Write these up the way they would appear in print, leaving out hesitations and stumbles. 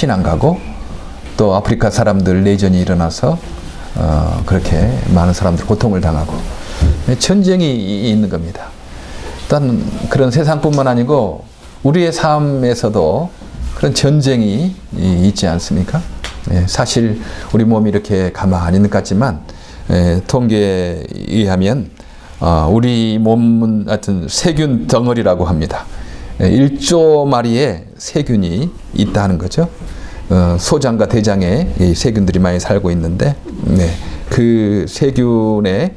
피난 가고 또 아프리카 사람들 내전이 일어나서 그렇게 많은 사람들 고통을 당하고 전쟁이 있는 겁니다. 일단 그런 세상뿐만 아니고 우리의 삶에서도 그런 전쟁이 있지 않습니까? 사실 우리 몸이 이렇게 가만히 있는 것 같지만 통계에 의하면 우리 몸은 하여튼 세균 덩어리라고 합니다. 1조 마리의 세균이 있다는 거죠. 소장과 대장에 이 세균들이 많이 살고 있는데 그 세균에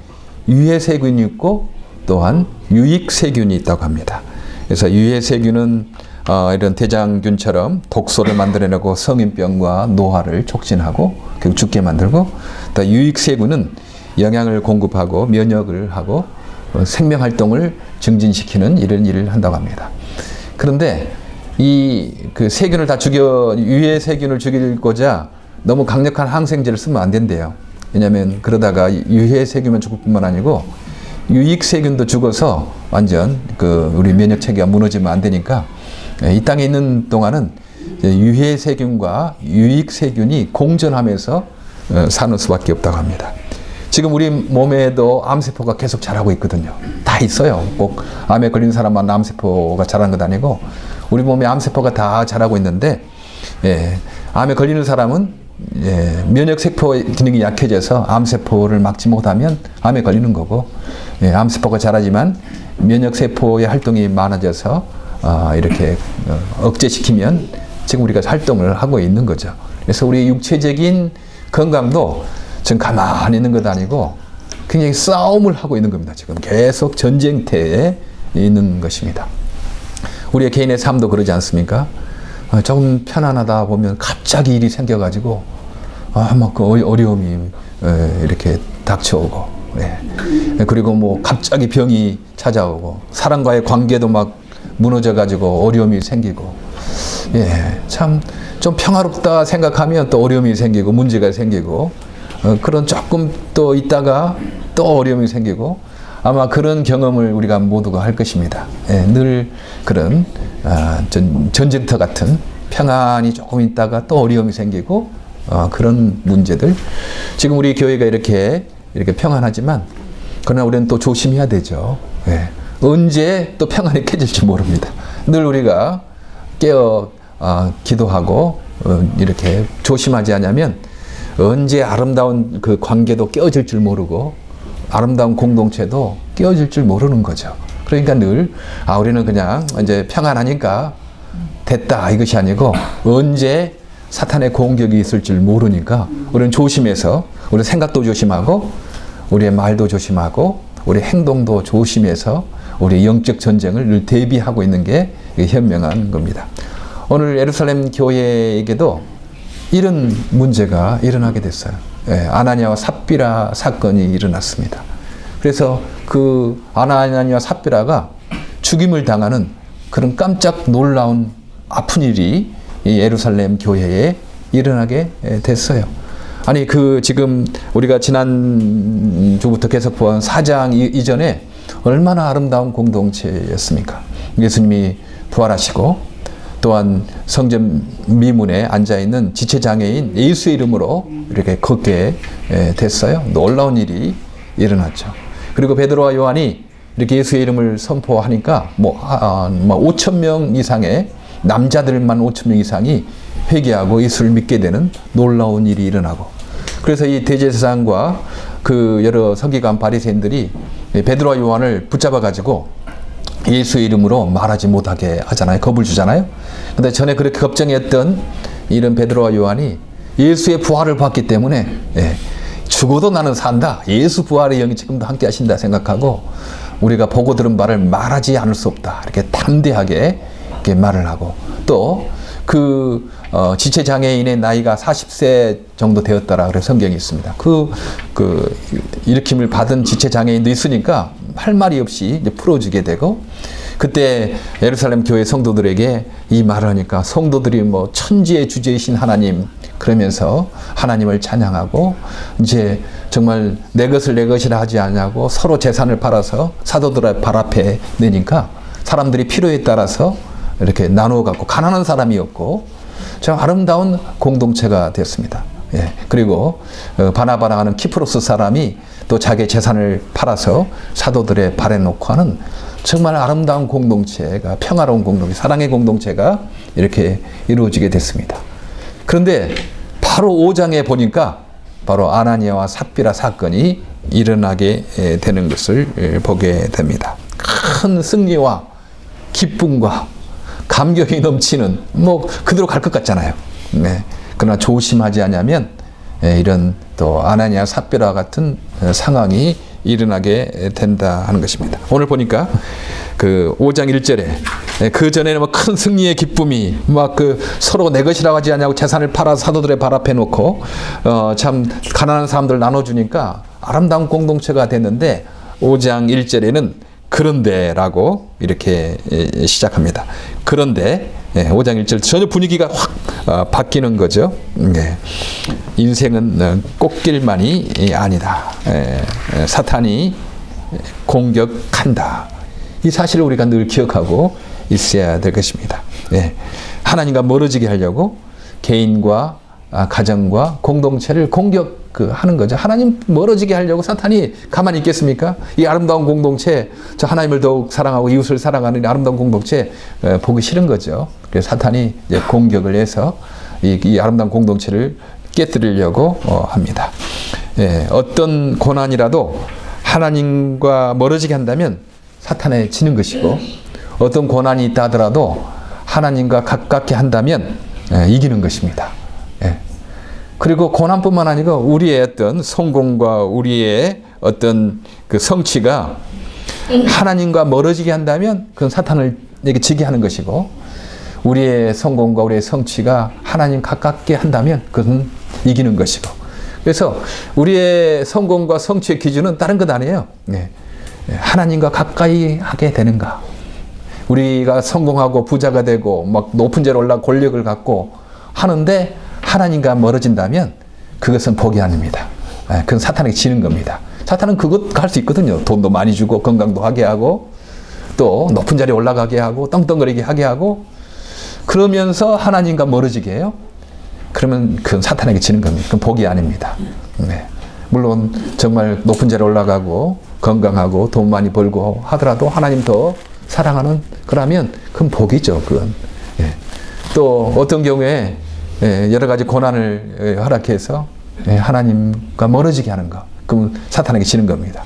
유해 세균이 있고 또한 유익 세균이 있다고 합니다. 그래서 유해 세균은 이런 대장균처럼 독소를 만들어내고 성인병과 노화를 촉진하고 결국 죽게 만들고, 또 유익 세균은 영양을 공급하고 면역을 하고 생명 활동을 증진시키는 이런 일을 한다고 합니다. 그런데 그 세균을 다 유해 세균을 죽이고자 너무 강력한 항생제를 쓰면 안 된대요. 왜냐하면 그러다가 유해 세균만 죽을 뿐만 아니고 유익 세균도 죽어서 완전 우리 면역 체계가 무너지면 안 되니까 이 땅에 있는 동안은 유해 세균과 유익 세균이 공존하면서 사는 수밖에 없다고 합니다. 지금 우리 몸에도 암세포가 계속 자라고 있거든요. 다 있어요. 꼭 암에 걸린 사람만 암세포가 자라는 것 아니고 우리 몸에 암세포가 다 자라고 있는데, 암에 걸리는 사람은 면역세포 기능이 약해져서 암세포를 막지 못하면 암에 걸리는 거고, 암세포가 자라지만 면역세포의 활동이 많아져서 이렇게 억제시키면 지금 우리가 활동을 하고 있는 거죠. 그래서 우리 육체적인 건강도 지금 가만히 있는 것 아니고 굉장히 싸움을 하고 있는 겁니다. 지금 계속 전쟁터에 있는 것입니다. 우리의 개인의 삶도 그러지 않습니까? 조금 편안하다 보면 갑자기 일이 생겨가지고 막 그 어려움이 이렇게 닥쳐오고, 그리고 뭐 갑자기 병이 찾아오고 사람과의 관계도 막 무너져가지고 어려움이 생기고, 참 좀 평화롭다 생각하면 또 어려움이 생기고 문제가 생기고, 그런 조금 또 있다가 또 어려움이 생기고, 아마 그런 경험을 우리가 모두가 할 것입니다. 늘 그런 전쟁터 같은 평안히 조금 있다가 또 어려움이 생기고, 그런 문제들. 지금 우리 교회가 이렇게 평안하지만 그러나 우리는 또 조심해야 되죠. 언제 또 평안이 깨질지 모릅니다. 늘 우리가 깨어 기도하고 이렇게 조심하지 않으면 언제 아름다운 그 관계도 깨어질 줄 모르고 아름다운 공동체도 깨어질 줄 모르는 거죠. 그러니까 늘 우리는 그냥 이제 평안하니까 됐다 이것이 아니고 언제 사탄의 공격이 있을 줄 모르니까 우리는 조심해서 우리 생각도 조심하고 우리의 말도 조심하고 우리 행동도 조심해서 우리 영적 전쟁을 늘 대비하고 있는 게 현명한 겁니다. 오늘 예루살렘 교회에게도 이런 문제가 일어나게 됐어요. 아나니아와 삽비라 사건이 일어났습니다. 그래서 그 아나니아와 삽비라가 죽임을 당하는 그런 깜짝 놀라운 아픈 일이 이 예루살렘 교회에 일어나게 됐어요. 아니 지금 우리가 지난 주부터 계속 본 4장 이전에 얼마나 아름다운 공동체였습니까? 예수님이 부활하시고 또한 성전 미문에 앉아있는 지체장애인 예수의 이름으로 이렇게 걷게 됐어요. 놀라운 일이 일어났죠. 그리고 베드로와 요한이 이렇게 예수의 이름을 선포하니까 5,000명 이상의 남자들만 5,000명 이상이 회개하고 예수를 믿게 되는 놀라운 일이 일어나고, 그래서 이 대제사장과 그 여러 서기관 바리새인들이 베드로와 요한을 붙잡아 가지고 예수의 이름으로 말하지 못하게 하잖아요. 겁을 주잖아요. 근데 전에 그렇게 걱정했던 이런 베드로와 요한이 예수의 부활을 봤기 때문에 죽어도 나는 산다. 예수 부활의 영이 지금도 함께 하신다 생각하고 우리가 보고 들은 바를 말하지 않을 수 없다. 이렇게 담대하게 이렇게 말을 하고, 또 지체장애인의 나이가 40세 정도 되었다라 그래 성경이 있습니다. 일으킴을 받은 지체장애인도 있으니까 할 말이 없이 이제 풀어주게 되고, 그때 예루살렘 교회 성도들에게 이 말을 하니까 성도들이 뭐 천지의 주제이신 하나님 그러면서 하나님을 찬양하고, 이제 정말 내 것을 내 것이라 하지 않냐고 서로 재산을 팔아서 사도들의 발 앞에 내니까 사람들이 필요에 따라서 이렇게 나누어 갖고, 가난한 사람이 없고 참 아름다운 공동체가 되었습니다. 예. 그리고 바나바라 하는 키프로스 사람이 또 자기 재산을 팔아서 사도들의 발에 놓고 하는 정말 아름다운 공동체가, 평화로운 공동체, 사랑의 공동체가 이렇게 이루어지게 됐습니다. 그런데 바로 5장에 보니까 바로 아나니아와 삽비라 사건이 일어나게 되는 것을 보게 됩니다. 큰 승리와 기쁨과 감격이 넘치는, 뭐 그대로 갈 것 같잖아요. 네. 그러나 조심하지 않으면 이런 또 아나니아 삽비라 같은 상황이 일어나게 된다 하는 것입니다. 오늘 보니까 그 5장 1절에 그 전에는 뭐 큰 승리의 기쁨이 막 그 서로 내 것이라고 하지 않냐고 재산을 팔아 사도들의 발 앞에 놓고 참 가난한 사람들 나눠주니까 아름다운 공동체가 됐는데 5장 1절에는 그런데라고 이렇게 시작합니다. 그런데 5장 1절 전혀 분위기가 확 바뀌는 거죠. 인생은 꽃길만이 아니다. 사탄이 공격한다. 이 사실을 우리가 늘 기억하고 있어야 될 것입니다. 하나님과 멀어지게 하려고 개인과 가정과 공동체를 공격하는 거죠. 하나님 멀어지게 하려고 사탄이 가만히 있겠습니까? 이 아름다운 공동체, 저 하나님을 더욱 사랑하고 이웃을 사랑하는 아름다운 공동체 보기 싫은 거죠. 그래서 사탄이 이제 공격을 해서 이 아름다운 공동체를 깨뜨리려고 합니다. 어떤 고난이라도 하나님과 멀어지게 한다면 사탄에 지는 것이고, 어떤 고난이 있다 하더라도 하나님과 가깝게 한다면 이기는 것입니다. 그리고 고난뿐만 아니고 우리의 어떤 성공과 우리의 어떤 그 성취가 하나님과 멀어지게 한다면 그건 사탄에게 지게 하는 것이고, 우리의 성공과 우리의 성취가 하나님 가깝게 한다면 그것은 이기는 것이고. 그래서 우리의 성공과 성취의 기준은 다른 것 아니에요. 하나님과 가까이 하게 되는가. 우리가 성공하고 부자가 되고 막 높은 데로 올라 권력을 갖고 하는데 하나님과 멀어진다면 그것은 복이 아닙니다. 그건 사탄에게 지는 겁니다. 사탄은 그것 할 수 있거든요. 돈도 많이 주고 건강도 하게 하고 또 높은 자리에 올라가게 하고 떵떵거리게 하게 하고 그러면서 하나님과 멀어지게 해요. 그러면 그건 사탄에게 지는 겁니다. 그건 복이 아닙니다. 물론 정말 높은 자리에 올라가고 건강하고 돈 많이 벌고 하더라도 하나님 더 사랑하는, 그러면 그건 복이죠. 그건. 또 어떤 경우에 여러 가지 고난을 허락해서 하나님과 멀어지게 하는 거, 그럼 사탄에게 지는 겁니다.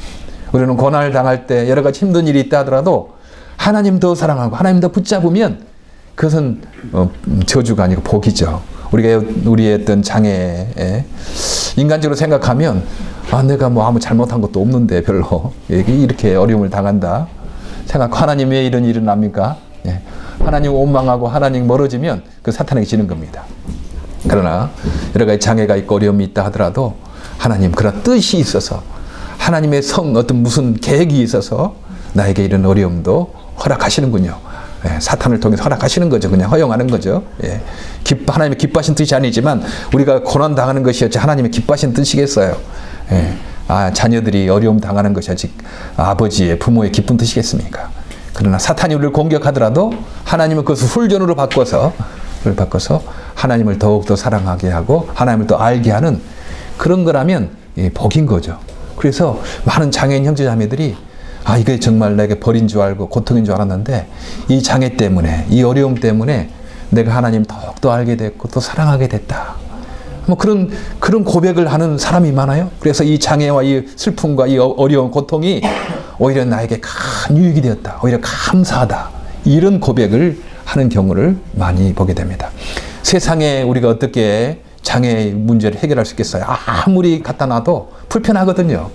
우리는 고난을 당할 때 여러 가지 힘든 일이 있다 하더라도 하나님 더 사랑하고 하나님 더 붙잡으면 그것은 저주가 아니고 복이죠. 우리가 우리의 어떤 장애에 인간적으로 생각하면 내가 뭐 아무 잘못한 것도 없는데 별로 이렇게 어려움을 당한다 생각. 하나님 왜 이런 일은 납니까? 하나님 원망하고 하나님 멀어지면 그 사탄에게 지는 겁니다. 그러나 여러 가지 장애가 있고 어려움이 있다 하더라도 하나님 그런 뜻이 있어서 하나님의 어떤 무슨 계획이 있어서 나에게 이런 어려움도 허락하시는군요. 사탄을 통해서 허락하시는 거죠. 그냥 허용하는 거죠. 하나님의 기뻐하신 뜻이 아니지만 우리가 고난 당하는 것이었지 하나님의 기뻐하신 뜻이겠어요. 자녀들이 어려움 당하는 것이 아직 아버지의 부모의 기쁜 뜻이겠습니까? 그러나 사탄이 우리를 공격하더라도 하나님은 그것을 훈련으로 바꿔서 하나님을 더욱더 사랑하게 하고 하나님을 더 알게 하는 그런 거라면 복인 거죠. 그래서 많은 장애인 형제자매들이 이게 정말 내게 벌인 줄 알고 고통인 줄 알았는데 이 장애 때문에, 이 어려움 때문에 내가 하나님 더욱더 알게 됐고 또 사랑하게 됐다. 뭐 그런 고백을 하는 사람이 많아요. 그래서 이 장애와 이 슬픔과 이 어려운 고통이 오히려 나에게 큰 유익이 되었다. 오히려 감사하다. 이런 고백을 하는 경우를 많이 보게 됩니다. 세상에 우리가 어떻게 장애 문제를 해결할 수 있겠어요? 아무리 갖다 놔도 불편하거든요.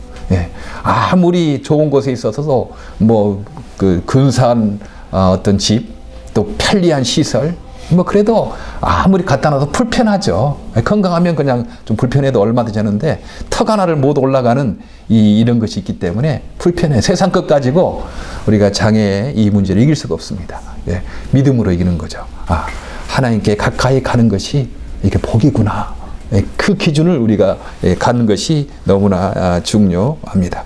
아무리 좋은 곳에 있어서도 뭐 그 근사한 어떤 집, 또 편리한 시설, 뭐 그래도 아무리 갖다 놔도 불편하죠. 건강하면 그냥 좀 불편해도 얼마든지 하는데 턱 하나를 못 올라가는 이런 것이 있기 때문에 불편해. 세상 것 가지고 우리가 장애의 이 문제를 이길 수가 없습니다. 믿음으로 이기는 거죠. 하나님께 가까이 가는 것이 이게 복이구나. 그 기준을 우리가 갖는 것이 너무나 중요합니다.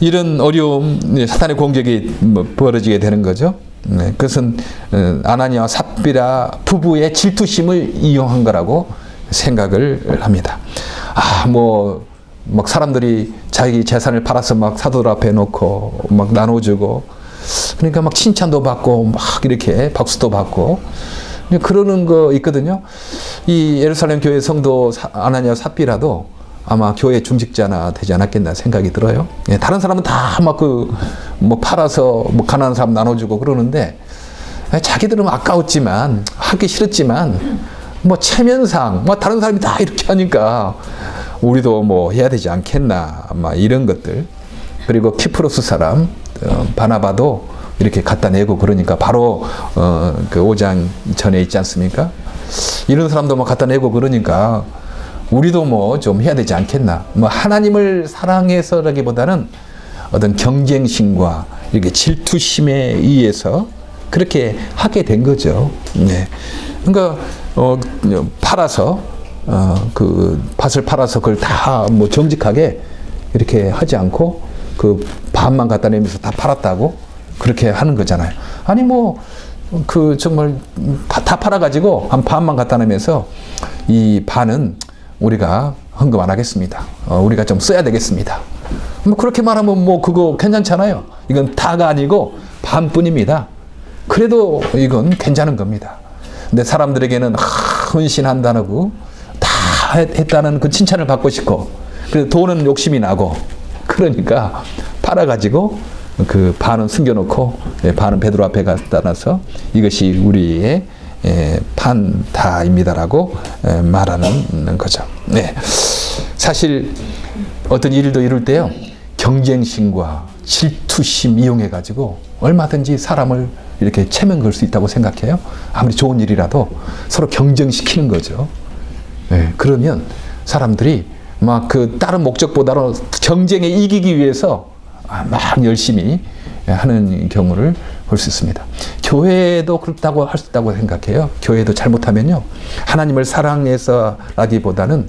이런 어려움, 사탄의 공격이 벌어지게 되는 거죠. 네, 그것은 아나니아와 삽비라 부부의 질투심을 이용한 거라고 생각을 합니다. 막 사람들이 자기 재산을 팔아서 막 사도들 앞에 놓고 막 나눠주고, 그러니까 막 칭찬도 받고 막 이렇게 박수도 받고 그러는 거 있거든요. 이 예루살렘 교회 성도 아나니아와 삽비라도 아마 교회 중직자나 되지 않았겠나 생각이 들어요. 예, 다른 사람은 다 막 뭐 팔아서 뭐 가난한 사람 나눠주고 그러는데, 자기들은 아까웠지만, 하기 싫었지만, 뭐 체면상, 뭐 다른 사람이 다 이렇게 하니까 우리도 뭐 해야 되지 않겠나, 막 이런 것들. 그리고 키프로스 사람 바나바도 이렇게 갖다 내고 그러니까 바로 그 5장 전에 있지 않습니까? 이런 사람도 뭐 갖다 내고 그러니까 우리도 뭐 좀 해야 되지 않겠나. 뭐 하나님을 사랑해서라기보다는 어떤 경쟁심과 이렇게 질투심에 의해서 그렇게 하게 된 거죠. 네. 그러니까 팔아서 그 밭을 팔아서 그걸 다 뭐 정직하게 이렇게 하지 않고 그 반만 갖다 내면서 다 팔았다고 그렇게 하는 거잖아요. 아니 뭐 그 정말 다 팔아가지고 한 반만 갖다 내면서 이 반은 우리가 헌금 안 하겠습니다. 우리가 좀 써야 되겠습니다. 뭐 그렇게 말하면 뭐 그거 괜찮잖아요. 이건 다가 아니고 반뿐입니다. 그래도 이건 괜찮은 겁니다. 근데 사람들에게는 헌신한다고 다 했다는 그 칭찬을 받고 싶고, 그래서 돈은 욕심이 나고, 그러니까 팔아가지고 그 반은 숨겨놓고 반은 베드로 앞에 갖다 놔서 이것이 우리의 판다입니다라고 말하는 거죠. 네. 사실 어떤 일도 이룰 때요, 경쟁심과 질투심 이용해가지고 얼마든지 사람을 이렇게 체면 걸 수 있다고 생각해요. 아무리 좋은 일이라도 서로 경쟁시키는 거죠. 네. 그러면 사람들이 막 그 다른 목적보다는 경쟁에 이기기 위해서 막 열심히 하는 경우를 볼 수 있습니다. 교회도 그렇다고 할 수 있다고 생각해요. 교회도 잘못하면요, 하나님을 사랑해서라기보다는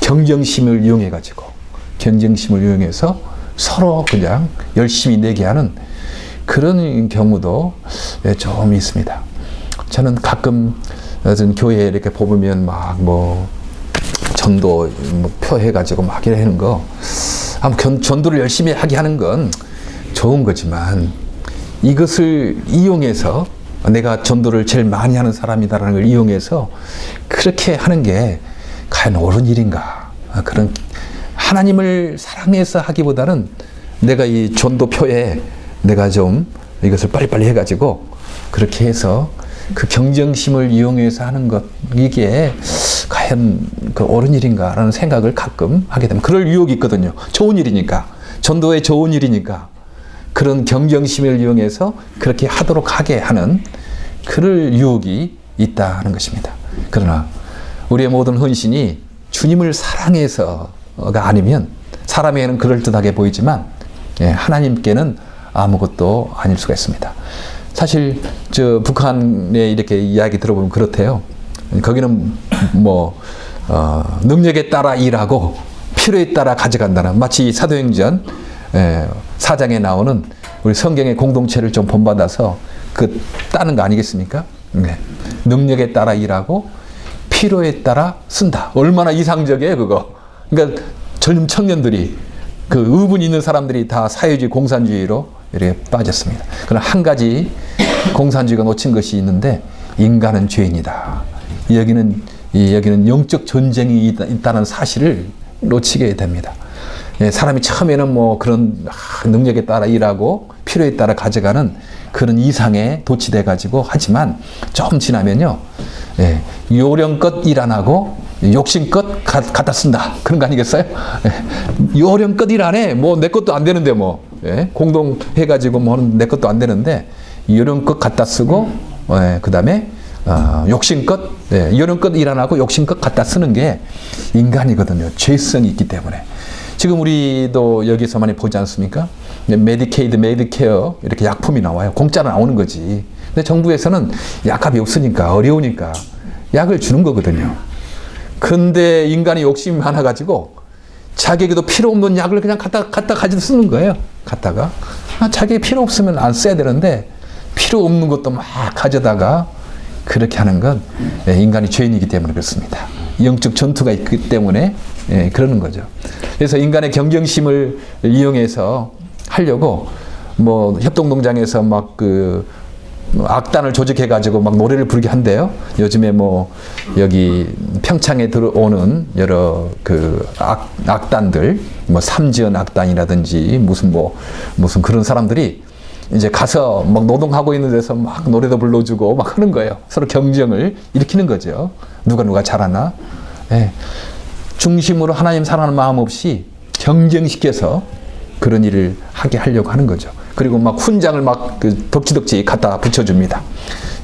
경쟁심을 이용해가지고, 경쟁심을 이용해서 서로 그냥 열심히 내게 하는 그런 경우도 좀 있습니다. 저는 가끔 어떤 교회에 이렇게 보면 막 뭐 전도 뭐 표해가지고 막 이렇게 하는 거, 전도를 열심히 하게 하는 건 좋은 거지만, 이것을 이용해서 내가 전도를 제일 많이 하는 사람이다라는 걸 이용해서 그렇게 하는 게 과연 옳은 일인가? 그런 하나님을 사랑해서 하기보다는 내가 이 전도표에 내가 좀 이것을 빨리빨리 해가지고 그렇게 해서 그 경쟁심을 이용해서 하는 것, 이게 과연 그 옳은 일인가라는 생각을 가끔 하게 되면, 그럴 유혹이 있거든요. 좋은 일이니까, 전도의 좋은 일이니까 그런 경쟁심을 이용해서 그렇게 하도록 하게 하는 그럴 유혹이 있다는 것입니다. 그러나 우리의 모든 헌신이 주님을 사랑해서가 아니면 사람에게는 그럴듯하게 보이지만 하나님께는 아무것도 아닐 수가 있습니다. 사실 저 북한에 이렇게 이야기 들어보면 그렇대요. 거기는 뭐 능력에 따라 일하고 필요에 따라 가져간다는, 마치 사도행전 4장에 나오는 우리 성경의 공동체를 좀 본받아서 그 따는 거 아니겠습니까? 네. 능력에 따라 일하고 필요에 따라 쓴다. 얼마나 이상적이에요, 그거. 그러니까 젊은 청년들이, 그 의분 있는 사람들이 다 사회주의, 공산주의로 이렇게 빠졌습니다. 그러나 한 가지 공산주의가 놓친 것이 있는데, 인간은 죄인이다. 여기는 영적 전쟁이 있다는 사실을 놓치게 됩니다. 사람이 처음에는 뭐 그런 능력에 따라 일하고 필요에 따라 가져가는 그런 이상에 도취돼 가지고 하지만, 좀 지나면요, 요령껏 일 안 하고 욕심껏 갖다 쓴다, 그런 거 아니겠어요? 요령껏 일 안 해, 뭐 내 것도 안 되는데, 뭐 공동 해가지고 뭐 내 것도 안 되는데 요령껏 갖다 쓰고, 그 다음에 욕심껏, 요령껏 일 안 하고 욕심껏 갖다 쓰는 게 인간이거든요. 죄성이 있기 때문에. 지금 우리도 여기서 많이 보지 않습니까? 메디케이드, 메디케어 이렇게 약품이 나와요. 공짜로 나오는 거지. 근데 정부에서는 약값이 없으니까, 어려우니까 약을 주는 거거든요. 근데 인간이 욕심이 많아가지고 자기에게도 필요 없는 약을 그냥 갖다 가지고 쓰는 거예요. 갖다가 자기에게 필요 없으면 안 써야 되는데 필요 없는 것도 막 가져다가 그렇게 하는 건 인간이 죄인이기 때문에 그렇습니다. 영적 전투가 있기 때문에 그러는 거죠. 그래서 인간의 경쟁심을 이용해서 하려고 뭐 협동농장에서 막 그 악단을 조직해가지고 막 노래를 부르게 한대요. 요즘에 뭐 여기 평창에 들어오는 여러 그 악단들, 뭐 삼지연 악단이라든지 무슨 그런 사람들이 이제 가서 막 노동하고 있는 데서 막 노래도 불러주고 막 하는 거예요. 서로 경쟁을 일으키는 거죠. 누가 잘하나. 예. 중심으로 하나님 사랑하는 마음 없이 경쟁시켜서 그런 일을 하게 하려고 하는 거죠. 그리고 막 훈장을 막 그 덕지덕지 갖다 붙여줍니다.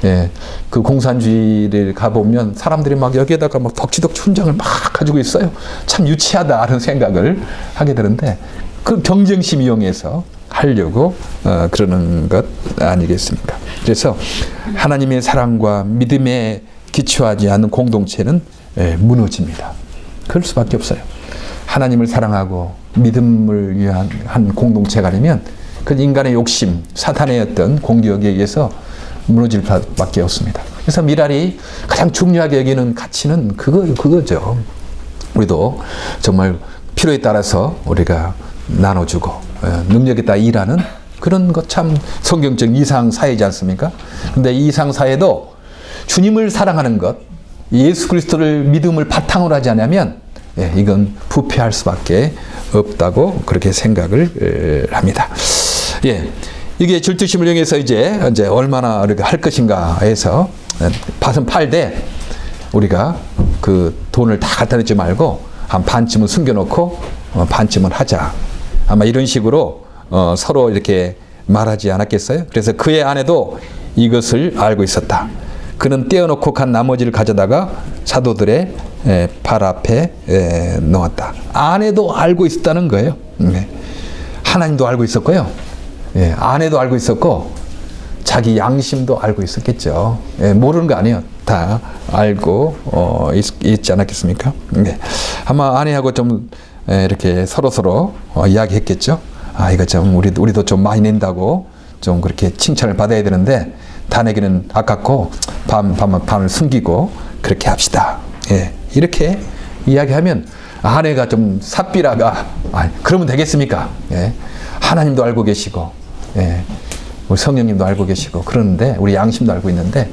예, 그 공산주의를 가보면 사람들이 막 여기에다가 막 덕지덕지 훈장을 막 가지고 있어요. 참 유치하다는 생각을 하게 되는데 그 경쟁심 이용해서 하려고 그러는 것 아니겠습니까? 그래서 하나님의 사랑과 믿음에 기초하지 않는 공동체는 무너집니다. 그럴 수밖에 없어요. 하나님을 사랑하고 믿음을 위한 한 공동체가 아니면 그 인간의 욕심, 사탄의 어떤 공격에 의해서 무너질 밖에 없습니다. 그래서 미랄이 가장 중요하게 여기는 가치는 그거죠. 우리도 정말 필요에 따라서 우리가 나눠주고 능력에 따라 일하는 그런 것 참 성경적 이상 사회이지 않습니까? 근데 이 이상 사회도 주님을 사랑하는 것, 예수 그리스도를 믿음을 바탕으로 하지 않으면 이건 부패할 수밖에 없다고 그렇게 생각을 합니다. 예, 이게 질투심을 이용해서 이제 얼마나 우리가 할 것인가 해서 밭은 팔되 우리가 그 돈을 다 갖다 내지 말고 한 반쯤은 숨겨놓고 반쯤은 하자. 아마 이런 식으로 서로 이렇게 말하지 않았겠어요? 그래서 그의 아내도 이것을 알고 있었다. 그는 떼어놓고 간 나머지를 가져다가 사도들의 발 앞에 놓았다. 아내도 알고 있었다는 거예요. 하나님도 알고 있었고요. 아내도 알고 있었고 자기 양심도 알고 있었겠죠. 모르는 거 아니에요. 다 알고 있지 않았겠습니까? 아마 아내하고 좀 이렇게 서로 이야기했겠죠. 아, 이거 좀 우리도 좀 많이 낸다고 좀 그렇게 칭찬을 받아야 되는데 다 내기는 아깝고 반을 숨기고 그렇게 합시다. 이렇게 이야기하면 아내가 좀 삿비라가 그러면 되겠습니까? 하나님도 알고 계시고 우리 성령님도 알고 계시고 그러는데 우리 양심도 알고 있는데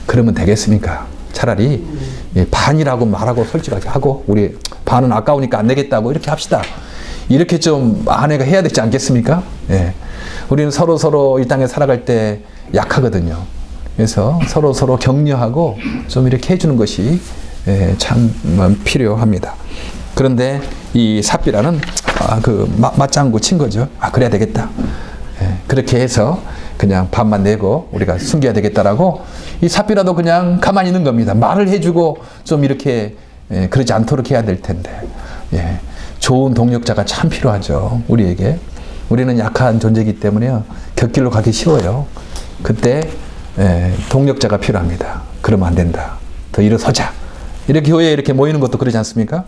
그러면 되겠습니까? 차라리 반이라고 말하고 솔직하게 하고 우리 반은 아까우니까 안 내겠다고 이렇게 합시다. 이렇게 좀 아내가 해야 되지 않겠습니까? 우리는 서로 이 땅에 살아갈 때 약하거든요. 그래서 서로 격려하고 좀 이렇게 해주는 것이 참 필요합니다. 그런데 이 삽비라는 맞장구 친 거죠. 그래야 되겠다. 그렇게 해서 그냥 반만 내고 우리가 숨겨야 되겠다라고 이 삽비라도 그냥 가만히 있는 겁니다. 말을 해주고 좀 이렇게 그러지 않도록 해야 될 텐데. 좋은 동력자가 참 필요하죠. 우리에게. 우리는 약한 존재이기 때문에요. 곁길로 가기 쉬워요. 그때 동력자가 필요합니다. 그러면 안 된다. 더 일어서자. 이렇게 교회에 이렇게 모이는 것도 그러지 않습니까?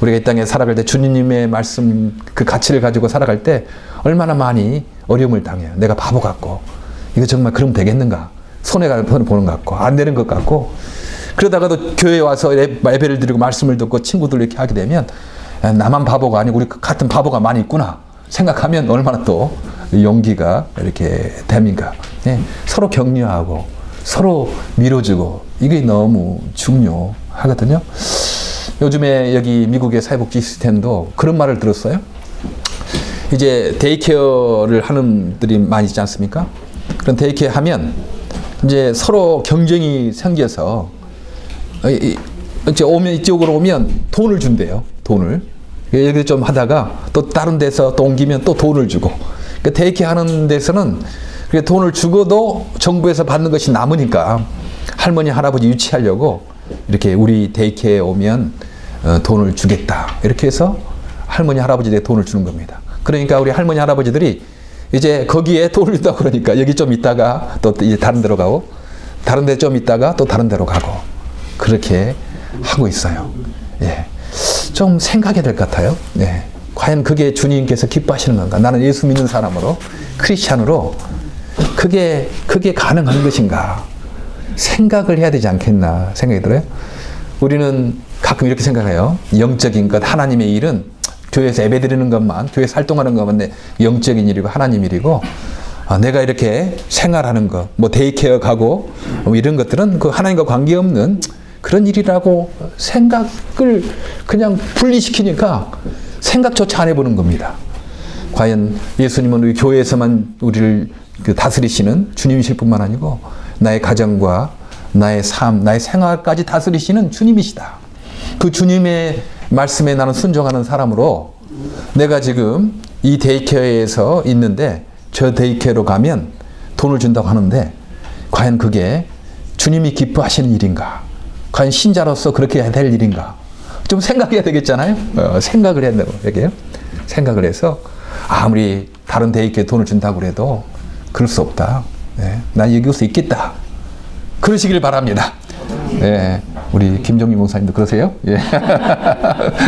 우리가 이 땅에 살아갈 때 주님의 말씀 그 가치를 가지고 살아갈 때 얼마나 많이 어려움을 당해요. 내가 바보 같고 이거 정말 그러면 되겠는가? 손해가 보는 것 같고 안 되는 것 같고 그러다가도 교회에 와서 예배를 드리고 말씀을 듣고 친구들 이렇게 하게 되면 나만 바보가 아니고 우리 같은 바보가 많이 있구나 생각하면 얼마나 또 용기가 이렇게 됩니까? 서로 격려하고 서로 밀어주고 이게 너무 중요하거든요. 요즘에 여기 미국의 사회복지 시스템도 그런 말을 들었어요. 이제 데이케어를 하는 분들이 많이 있지 않습니까? 그런 데이케어 하면 이제 서로 경쟁이 생겨서 이쪽으로 오면 돈을 준대요. 돈을. 여기 좀 하다가 또 다른 데서 또 옮기면 또 돈을 주고. 그러니까 데이케어 하는 데서는 돈을 주고도 정부에서 받는 것이 남으니까 할머니, 할아버지 유치하려고 이렇게 우리 데이케어에 오면 돈을 주겠다. 이렇게 해서 할머니, 할아버지에게 돈을 주는 겁니다. 그러니까 우리 할머니, 할아버지들이 이제 거기에 돈을 준다고 그러니까 여기 좀 있다가 또 이제 다른 데로 가고 다른 데 좀 있다가 또 다른 데로 가고 그렇게 하고 있어요. 좀 생각해야 될 것 같아요. 과연 그게 주님께서 기뻐하시는 건가? 나는 예수 믿는 사람으로 크리스찬으로 그게 가능한 것인가? 생각을 해야 되지 않겠나 생각이 들어요. 우리는 가끔 이렇게 생각해요. 영적인 것, 하나님의 일은 교회에서 예배드리는 것만, 교회에서 활동하는 것만 영적인 일이고 하나님 일이고, 내가 이렇게 생활하는 것, 뭐 데이케어 가고 뭐 이런 것들은 그 하나님과 관계없는 그런 일이라고 생각을 그냥 분리시키니까 생각조차 안 해보는 겁니다. 과연 예수님은 우리 교회에서만 우리를 다스리시는 주님이실 뿐만 아니고 나의 가정과 나의 삶, 나의 생활까지 다스리시는 주님이시다. 그 주님의 말씀에 나는 순종하는 사람으로 내가 지금 이 데이케어에서 있는데 저 데이케어로 가면 돈을 준다고 하는데 과연 그게 주님이 기뻐하시는 일인가? 과연 신자로서 그렇게 해야 될 일인가? 좀 생각해야 되겠잖아요. 생각을 해야 된다고 얘기해요. 생각을 해서 아무리 다른 데이케어에 돈을 준다고 해도 그럴 수 없다. 난 여기 올 수 있겠다. 그러시길 바랍니다. 우리 김정민 목사님도 그러세요?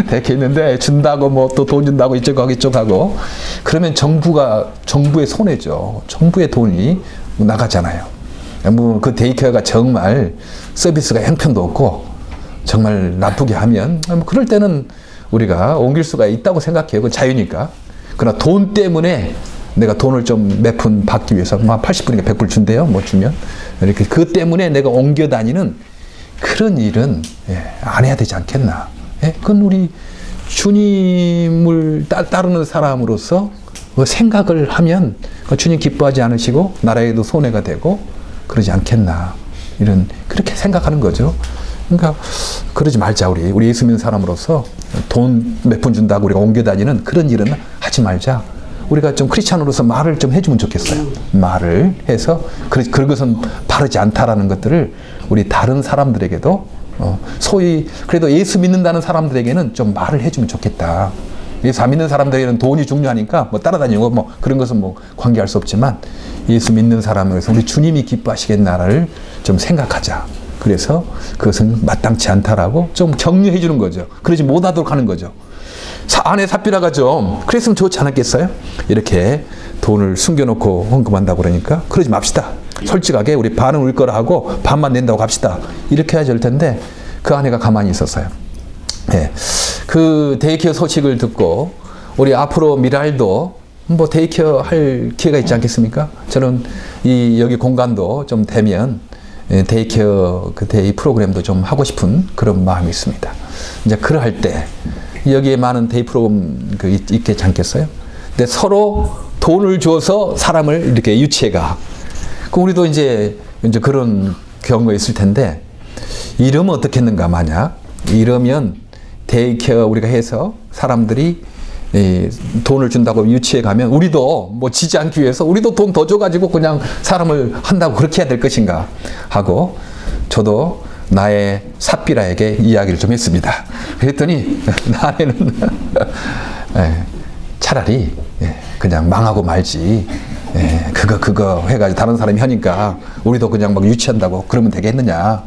데이케어 있는데 준다고 뭐 또 돈 준다고 이쪽하고 이쪽하고 그러면 정부의 손해죠. 정부의 돈이 나가잖아요. 뭐 그 데이케어가 정말 서비스가 형편도 없고 정말 나쁘게 하면 뭐 그럴 때는 우리가 옮길 수가 있다고 생각해요. 그 자유니까. 그러나 돈 때문에 내가 돈을 좀 몇 푼 받기 위해서 80불이니까 100불 준대요. 뭐 주면 이렇게 그 때문에 내가 옮겨 다니는 그런 일은 안 해야 되지 않겠나. 그건 우리 주님을 따르는 사람으로서 생각을 하면 주님 기뻐하지 않으시고 나라에도 손해가 되고 그러지 않겠나. 그렇게 생각하는 거죠. 그러니까 그러지 말자. 우리 예수 믿는 사람으로서 돈 몇 푼 준다고 우리가 옮겨 다니는 그런 일은 하지 말자. 우리가 좀 크리스찬으로서 말을 좀 해주면 좋겠어요. 말을 해서 그것은 바르지 않다라는 것들을 우리 다른 사람들에게도 소위 그래도 예수 믿는다는 사람들에게는 좀 말을 해주면 좋겠다. 예수 안 믿는 사람들에게는 돈이 중요하니까 뭐 따라다니고 뭐 그런 것은 뭐 관계할 수 없지만 예수 믿는 사람에서 우리 주님이 기뻐하시겠나를 좀 생각하자. 그래서 그것은 마땅치 않다라고 좀 격려해 주는 거죠. 그러지 못하도록 하는 거죠. 아내 삽비라가 좀 그랬으면 좋지 않았겠어요? 이렇게 돈을 숨겨놓고 헌금한다고 그러니까 그러지 맙시다. 솔직하게 우리 반은 울 거라 하고 반만 낸다고 합시다. 이렇게 해야 될 텐데 그 아내가 가만히 있었어요. 그 데이케어 소식을 듣고 우리 앞으로 미랄도 뭐 데이케어 할 기회가 있지 않겠습니까? 저는 여기 공간도 좀 되면 데이케어 그 데이 프로그램도 좀 하고 싶은 그런 마음이 있습니다. 이제 그럴 때 여기에 많은 데이 프로그램 있겠지 않겠어요? 근데 서로 돈을 줘서 사람을 이렇게 유치해가. 그럼 우리도 이제 그런 경우가 있을 텐데 이러면 어떻겠는가 만약 이러면 데이케어 우리가 해서 사람들이 돈을 준다고 유치해 가면 우리도 뭐 지지 않기 위해서 우리도 돈 더 줘가지고 그냥 사람을 한다고 그렇게 해야 될 것인가 하고 저도 나의 삽비라에게 이야기를 좀 했습니다. 그랬더니 나는 차라리 그냥 망하고 말지 그거 해가지고 다른 사람이 하니까 우리도 그냥 막 유치한다고 그러면 되겠느냐.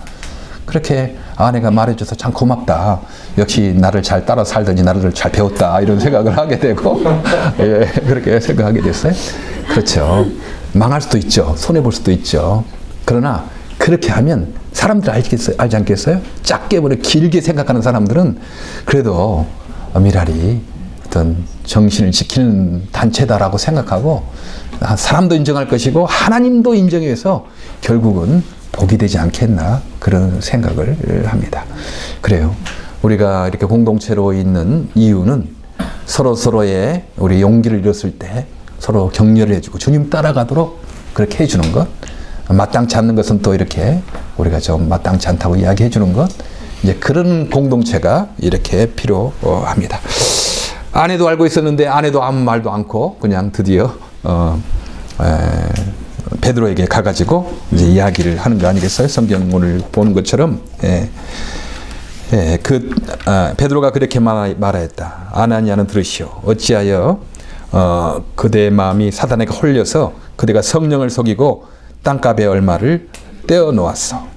그렇게 아내가 말해줘서 참 고맙다. 역시 나를 잘 따라 살더니 나를 잘 배웠다. 이런 생각을 하게 되고 그렇게 생각하게 됐어요. 그렇죠. 망할 수도 있죠. 손해볼 수도 있죠. 그러나 그렇게 하면 사람들 알지 않겠어요? 작게 보내 길게 생각하는 사람들은 그래도 미랄이 어떤 정신을 지키는 단체다라고 생각하고 사람도 인정할 것이고 하나님도 인정해서 결국은 복이 되지 않겠나 그런 생각을 합니다. 그래요. 우리가 이렇게 공동체로 있는 이유는 서로의 우리 용기를 잃었을 때 서로 격려를 해주고 주님 따라가도록 그렇게 해주는 것. 마땅치 않는 것은 또 이렇게 우리가 좀 마땅치 않다고 이야기해 주는 것. 이제 그런 공동체가 이렇게 필요합니다. 아내도 알고 있었는데 아내도 아무 말도 않고 그냥 드디어 베드로에게 가가지고 이제 이야기를 하는 거 아니겠어요? 성경 오늘 보는 것처럼 베드로가 그렇게 말하였다. 아나니아는 들으시오. 어찌하여 그대의 마음이 사단에게 홀려서 그대가 성령을 속이고 땅값의 얼마를 떼어 놓았어.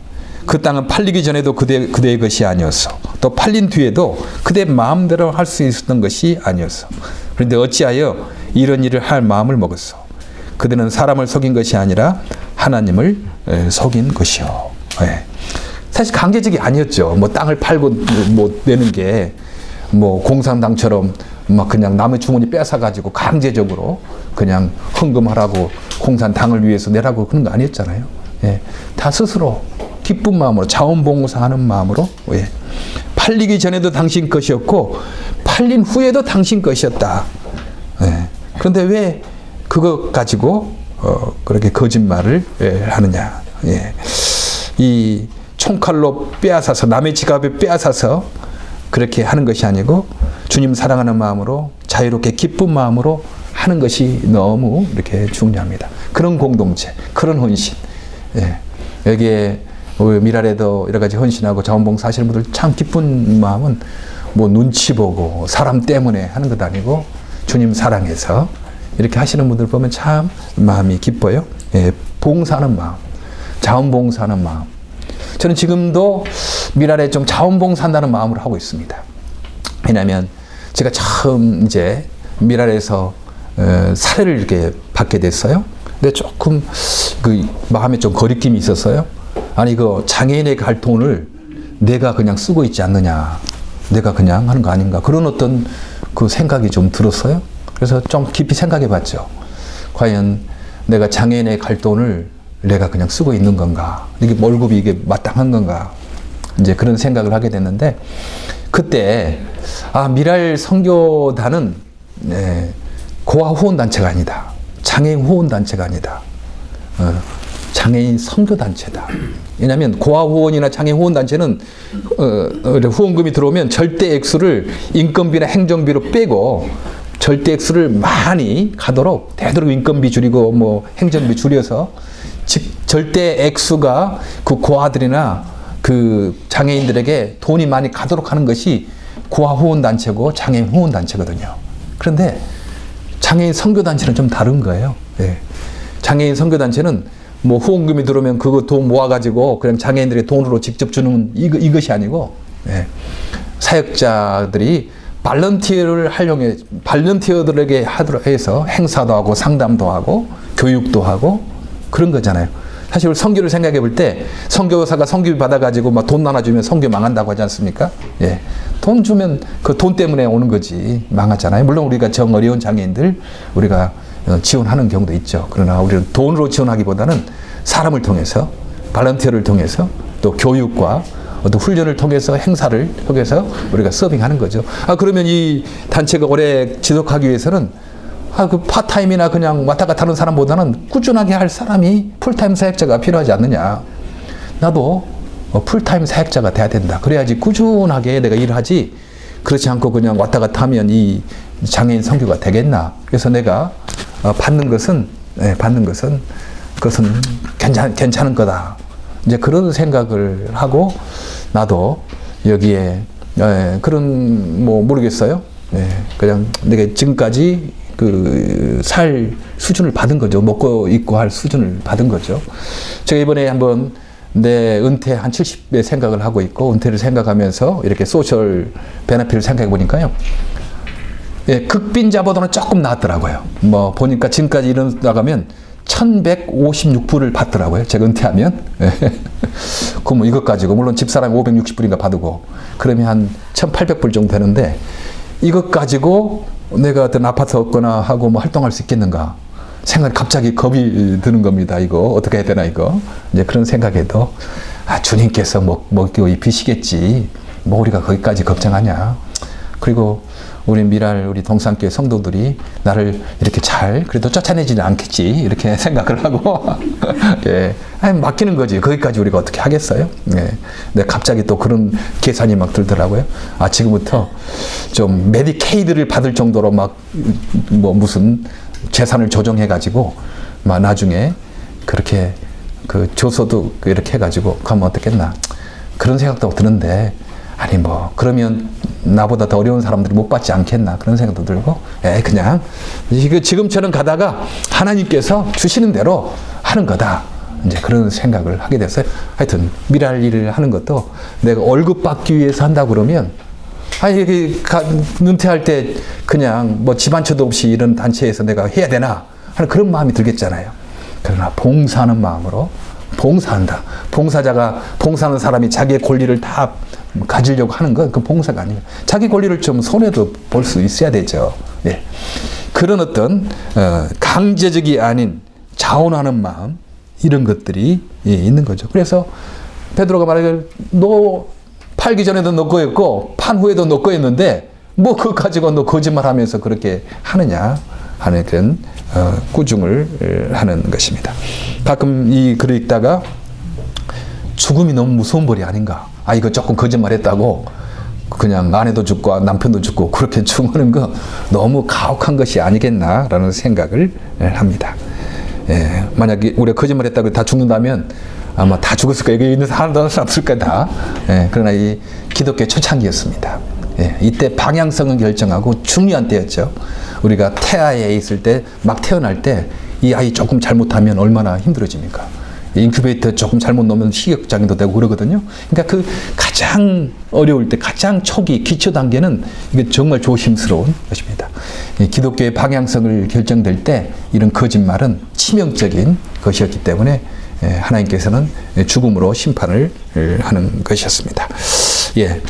그 땅은 팔리기 전에도 그대의 것이 아니었어. 또 팔린 뒤에도 그대 마음대로 할 수 있었던 것이 아니었어. 그런데 어찌하여 이런 일을 할 마음을 먹었어. 그들은 사람을 속인 것이 아니라 하나님을 속인 것이요. 예. 사실 강제적이 아니었죠. 뭐 땅을 팔고 뭐 내는 게 뭐 공산당처럼 막 그냥 남의 주머니 뺏어가지고 강제적으로 그냥 헌금하라고 공산당을 위해서 내라고 그런 거 아니었잖아요. 예. 다 스스로 기쁜 마음으로 자원봉사하는 마음으로 예. 팔리기 전에도 당신 것이었고 팔린 후에도 당신 것이었다. 예. 그런데 왜 그거 가지고 그렇게 거짓말을 하느냐. 예. 이 총칼로 빼앗아서 남의 지갑에 빼앗아서 그렇게 하는 것이 아니고 주님 사랑하는 마음으로 자유롭게 기쁜 마음으로 하는 것이 너무 이렇게 중요합니다. 그런 공동체, 그런 헌신. 예. 여기에 미랄에도 여러 가지 헌신하고 자원봉사 하시는 분들 참 기쁜 마음은 뭐 눈치 보고 사람 때문에 하는 것 아니고 주님 사랑해서 이렇게 하시는 분들 보면 참 마음이 기뻐요. 예. 봉사하는 마음, 자원봉사하는 마음. 저는 지금도 미랄에 좀 자원봉사한다는 마음으로 하고 있습니다. 왜냐하면 제가 처음 이제 미랄에서 사례를 이렇게 받게 됐어요. 근데 조금 그 마음에 좀 거리낌이 있었어요. 아니 그 장애인에게 갈 돈을 내가 그냥 쓰고 있지 않느냐, 내가 그냥 하는 거 아닌가, 그런 어떤 그 생각이 좀 들었어요. 그래서 좀 깊이 생각해 봤죠. 과연 내가 장애인에게 갈 돈을 내가 그냥 쓰고 있는 건가? 이게 월급이 이게 마땅한 건가? 이제 그런 생각을 하게 됐는데, 그때, 미랄 선교단은, 고아 후원단체가 아니다. 장애인 후원단체가 아니다. 장애인 선교단체다. 왜냐하면 고아 후원이나 장애인 후원단체는, 후원금이 들어오면 절대 액수를 인건비나 행정비로 빼고, 절대 액수를 많이 가도록 되도록 인건비 줄이고 뭐 행정비 줄여서 절대 액수가 그 고아들이나 그 장애인들에게 돈이 많이 가도록 하는 것이 고아 후원단체고 장애인 후원단체거든요. 그런데 장애인 선교단체는 좀 다른 거예요. 예. 장애인 선교단체는 뭐 후원금이 들어오면 그거 돈 모아가지고 그냥 장애인들에게 돈으로 직접 주는 이것이 아니고, 예. 사역자들이 발런티어들에게 하도록 해서 행사도 하고 상담도 하고 교육도 하고 그런 거잖아요. 사실 선교를 생각해 볼 때 선교사가 선교비 받아가지고 막 돈 나눠주면 선교 망한다고 하지 않습니까? 예. 돈 주면 그 돈 때문에 오는 거지 망하잖아요. 물론 우리가 정 어려운 장애인들 우리가 지원하는 경우도 있죠. 그러나 우리는 돈으로 지원하기보다는 사람을 통해서 발런티어를 통해서 또 교육과 어떤 훈련을 통해서 행사를 통해서 우리가 서빙하는 거죠. 그러면 이 단체가 오래 지속하기 위해서는 그 파타임이나 그냥 왔다 갔다 하는 사람보다는 꾸준하게 할 사람이 풀타임 사역자가 필요하지 않느냐. 나도 풀타임 사역자가 돼야 된다. 그래야지 꾸준하게 내가 일을 하지. 그렇지 않고 그냥 왔다 갔다 하면 이 장애인 선교가 되겠나. 그래서 내가 받는 것은 그것은 괜찮은 거다. 이제 그런 생각을 하고 나도 여기에 그런 뭐 모르겠어요. 그냥 내가 지금까지 그 살 수준을 받은 거죠. 먹고 입고 할 수준을 받은 거죠. 제가 이번에 한번 내 은퇴 한 70배 생각을 하고 있고 은퇴를 생각하면서 이렇게 소셜 베네핏을 생각해 보니까요. 극빈자보다는 조금 낫더라고요. 뭐 보니까 지금까지 이런 나가면 1156불을 받더라고요. 제가 은퇴하면. 그럼 뭐 이것 가지고, 물론 집사람이 560불인가 받고, 그러면 한 1800불 정도 되는데, 이것 가지고 내가 어떤 아파트 얻거나 하고 뭐 활동할 수 있겠는가? 생각이 갑자기 겁이 드는 겁니다. 이거 어떻게 해야 되나 이거. 이제 그런 생각에도, 주님께서 먹고 입히시겠지. 뭐 우리가 거기까지 걱정하냐. 그리고 우리 미랄, 우리 동산교회 성도들이 나를 이렇게 잘, 그래도 쫓아내지는 않겠지. 이렇게 생각을 하고, 맡기는 거지. 거기까지 우리가 어떻게 하겠어요? 근데 갑자기 또 그런 계산이 막 들더라고요. 지금부터 좀 메디케이드를 받을 정도로 뭐 무슨 재산을 조정해가지고, 나중에 그렇게 그 조서도 이렇게 해가지고 가면 어떻겠나. 그런 생각도 드는데, 그러면 나보다 더 어려운 사람들이 못 받지 않겠나 그런 생각도 들고, 그냥 지금처럼 가다가 하나님께서 주시는 대로 하는 거다. 이제 그런 생각을 하게 됐어요. 하여튼 미랄 일을 하는 것도 내가 월급 받기 위해서 한다 그러면, 은퇴할 때 그냥 뭐 집안처도 없이 이런 단체에서 내가 해야 되나? 하는 그런 마음이 들겠잖아요. 그러나 봉사하는 마음으로 봉사한다. 봉사자가, 봉사하는 사람이 자기의 권리를 다 가지려고 하는 건 그 봉사가 아니에요. 자기 권리를 좀 손해도 볼 수 있어야 되죠. 예. 그런 어떤 강제적이 아닌 자원하는 마음, 이런 것들이 있는 거죠. 그래서 베드로가 말하기를 너 팔기 전에도 너 거였고 판 후에도 너 거였는데 뭐 그거 가지고 너 거짓말하면서 그렇게 하느냐 하는 그런 꾸중을 하는 것입니다. 가끔 이 글을 읽다가 죽음이 너무 무서운 벌이 아닌가. 아, 이거 조금 거짓말했다고 그냥 아내도 죽고 남편도 죽고 그렇게 죽는 거 너무 가혹한 것이 아니겠나라는 생각을 합니다. 예, 만약에 우리가 거짓말했다고 다 죽는다면 아마 다 죽었을 거예요. 여기 있는 사람도 없을 거야 다. 예, 그러나 이 기독교 초창기였습니다. 예, 이때 방향성을 결정하고 중요한 때였죠. 우리가 태아에 있을 때 막 태어날 때 이 아이 조금 잘못하면 얼마나 힘들어집니까? 인큐베이터 조금 잘못 넣으면 식욕장애도 되고 그러거든요. 그러니까 그 가장 어려울 때, 가장 초기 기초 단계는 이게 정말 조심스러운 것입니다. 기독교의 방향성을 결정될 때 이런 거짓말은 치명적인 것이었기 때문에 하나님께서는 죽음으로 심판을 하는 것이었습니다. 예,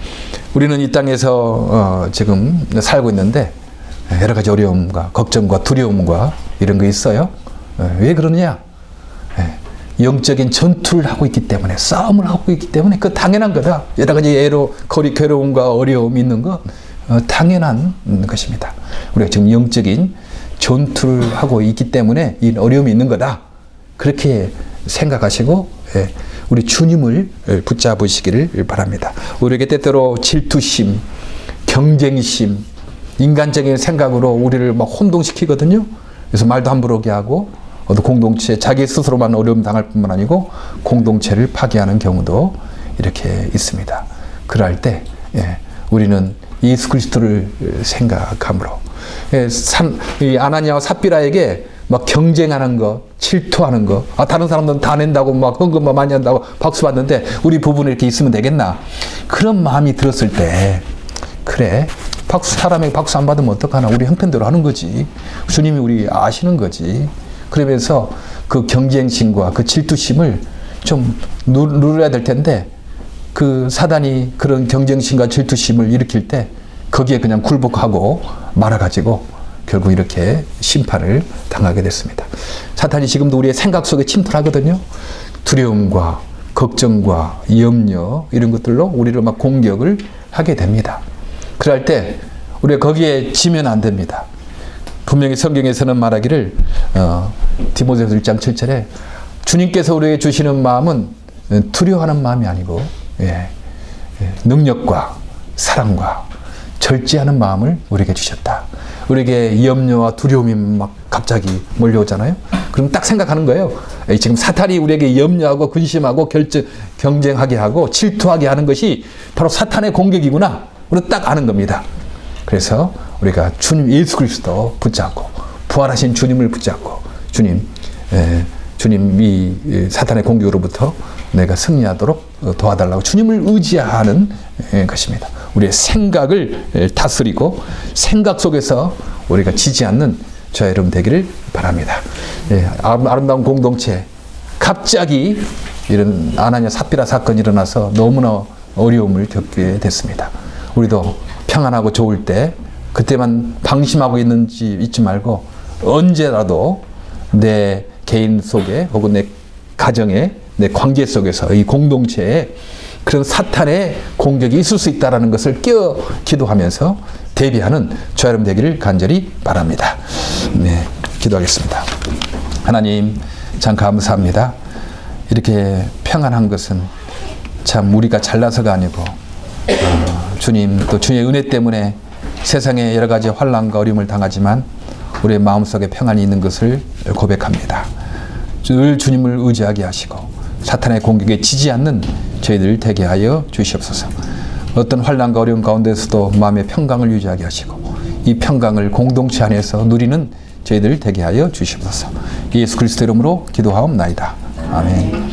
우리는 이 땅에서 지금 살고 있는데 여러 가지 어려움과 걱정과 두려움과 이런 거 있어요. 왜 그러느냐? 영적인 전투를 하고 있기 때문에, 싸움을 하고 있기 때문에 그 당연한 거다. 여러 가지 괴로움과 어려움이 있는 건 당연한 것입니다. 우리가 지금 영적인 전투를 하고 있기 때문에 이 어려움이 있는 거다. 그렇게 생각하시고 우리 주님을 붙잡으시기를 바랍니다. 우리에게 때때로 질투심, 경쟁심, 인간적인 생각으로 우리를 막 혼동시키거든요. 그래서 말도 함부로 하게 하고 공동체, 자기 스스로만 어려움 당할 뿐만 아니고 공동체를 파괴하는 경우도 이렇게 있습니다. 그럴 때 우리는 예수 그리스도를 생각함으로 이 아나니아와 삽비라에게 막 경쟁하는 거, 질투하는 거, 다른 사람들은 다 낸다고 막 헌금만 많이 한다고 박수 받는데 우리 부부는 이렇게 있으면 되겠나? 그런 마음이 들었을 때 그래, 사람에게 박수 안 받으면 어떡하나? 우리 형편대로 하는 거지. 주님이 우리 아시는 거지. 그러면서 그 경쟁심과 그 질투심을 좀 누려야 될 텐데 그 사단이 그런 경쟁심과 질투심을 일으킬 때 거기에 그냥 굴복하고 말아가지고 결국 이렇게 심판을 당하게 됐습니다. 사탄이 지금도 우리의 생각 속에 침투하거든요. 두려움과 걱정과 염려 이런 것들로 우리를 막 공격을 하게 됩니다. 그럴 때 우리가 거기에 지면 안 됩니다. 분명히 성경에서는 말하기를 디모데후서 1장 7절에 주님께서 우리에게 주시는 마음은 두려워하는 마음이 아니고 능력과 사랑과 절제하는 마음을 우리에게 주셨다. 우리에게 염려와 두려움이 막 갑자기 몰려오잖아요. 그럼 딱 생각하는 거예요. 지금 사탄이 우리에게 염려하고 근심하고 경쟁하게 하고 질투하게 하는 것이 바로 사탄의 공격이구나. 우리는 딱 아는 겁니다. 그래서 우리가 주님 예수 그리스도 붙잡고 부활하신 주님을 붙잡고 주님 이 사탄의 공격으로부터 내가 승리하도록 도와달라고 주님을 의지하는 것입니다. 우리의 생각을 다스리고 생각 속에서 우리가 지지 않는 저와 여러분 되기를 바랍니다. 아름다운 공동체, 갑자기 이런 아나니아 삽비라 사건이 일어나서 너무나 어려움을 겪게 됐습니다. 우리도 평안하고 좋을 때 그때만 방심하고 있지 말고 언제라도 내 개인 속에 혹은 내 가정에 내 관계 속에서 이 공동체에 그런 사탄의 공격이 있을 수 있다는 것을 기도하면서 대비하는 저와 여러분 되기를 간절히 바랍니다. 네, 기도하겠습니다. 하나님 참 감사합니다. 이렇게 평안한 것은 참 우리가 잘나서가 아니고 주님 또 주님의 은혜 때문에 세상에 여러 가지 환난과 어려움을 당하지만 우리의 마음속에 평안이 있는 것을 고백합니다. 늘 주님을 의지하게 하시고 사탄의 공격에 지지 않는 저희들 되게 하여 주시옵소서. 어떤 환난과 어려움 가운데서도 마음의 평강을 유지하게 하시고 이 평강을 공동체 안에서 누리는 저희들 되게 하여 주시옵소서. 예수 그리스도 이름으로 기도하옵나이다. 아멘.